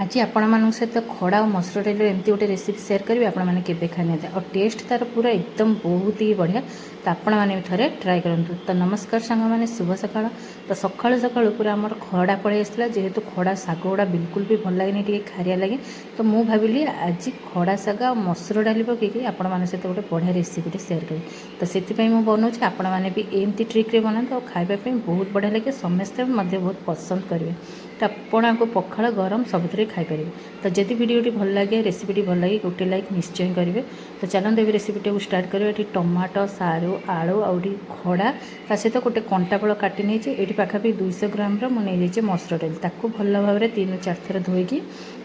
आज आपण सहित खड़ा और मसुर डाल एमती गोटे रेसिपी सेयार करी आपने केवे खाई ना और टेस्ट तार पूरा एकदम बहुत ही बढ़िया। तो आपण मैंने थे ट्राए करूँ। तो नमस्कार सांग मैंने शुभ सकाळ। तो सकाळु सकाळु पूरा आमर खड़ा पलि आसला जेहेतु खड़ा शाग गुड़ा बिल्कुल भी भल लगे टे खारिया लगे। तो मुझे भाविली आज खड़ा शाग और मसुर डाल पकईकि आपण मैंने सहित गोटे बढ़िया रेसिपीटे सेयार करी। तो से मुझे बनाऊँ आपण मैंने भी एमती ट्रिक्रे बनाते और खावाई बहुत बढ़िया लगे समस्ते बहुत पसंद करेंगे। तो आपको पखाल गरम सबुथ खाईपर। तो जदि भिडियोटी भल लगे रेसिपीटी भल लगे गोटे लाइक निश्चय करेंगे। तो चलते ये रेसिपीटी को स्टार्ट करें। ये टमाटो सारू आलू आउटी खड़ा ता सहित गोटे कंटाफल काटी नहीं ये पाखापी 200 ग्राम मुझे मसुर डाल ताको भल भाव में 3-4 थर धोईकी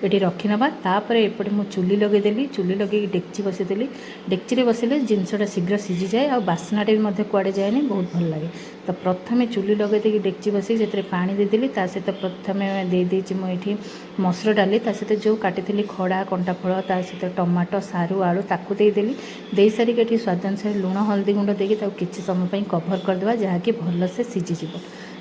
ये रखी नवा। तापर एपटे मुझे चुली लगेदेली। चुली लगे डेक्ची बसईदेली। डेक्ची बसले जिनसटा शीघ्र सीझी जाए और बास्नाटे भी कुआड़े जाए बहुत भल लगे। तो प्रथम चुली लगेदे डेक्ची बसई से पानी देदेली। ता सहित प्रथम देदेची मुझे मसुर डाली ता सहित जो काटी खड़ा कंटाफल ता सहित टमाटो सारू आलू ताकू देदेली। दे सारिक ये स्वाद अनुसार लुण हल्दी गुंड देकी किसी समय कभर करदे जहाँकि भलसे सीझीज।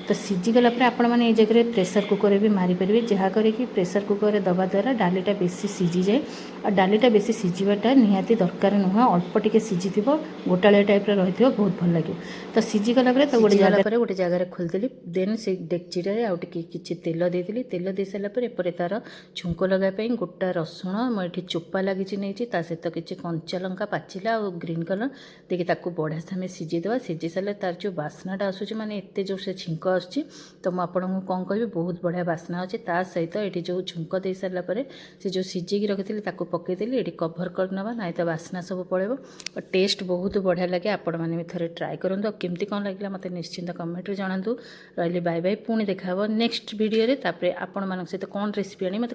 तो सीझीगला आपण मैंने जगह प्रेसर कुकर भी मारिपारे जहाँ कि प्रेसर कुकर दबा द्वारा डालीटा बेसी सीझी जाए और डालीटा बेसी सीझाटा निहाती दरकार नुह अल्प टिके सीझी गोटालिया टाइप रही बहुत भल लगे। तो सीझीगला तो गोटे जगह खोलदेली देन से डेक्चीटे आउ कि तेल देदेली। तेल दे सारापर तार छुंक लगाई गोटा रसुण मुझे चोपा लगी नहीं सहित किसी कंचा लंका पाचिला और ग्रीन कलर देखिए ताकू बढ़िया से सीझीदेवा। सीझी सारे तार जो बास्नाटा आसूँ माने एत जोर से छिंक आसूँ। तो मुझे आपको कौन कह बहुत बढ़िया बास्ना अच्छे। ता सहित ये जो छुंक दे सारापर से जो सीझी रखी पकईदेली ये कभर करनवा ना तो बास्ना सब पड़ेब और टेस्ट बहुत बढ़िया लगे। आपण मैंने भी थे ट्राए करूँ और केमती कौन लगे मत निश्चिंत कमेंट जनातु। रही बाय बाय पुणी देखा नेक्स्ट वीडियो रे। तापर आपण मान सहित कौन रेसिपी आनी मत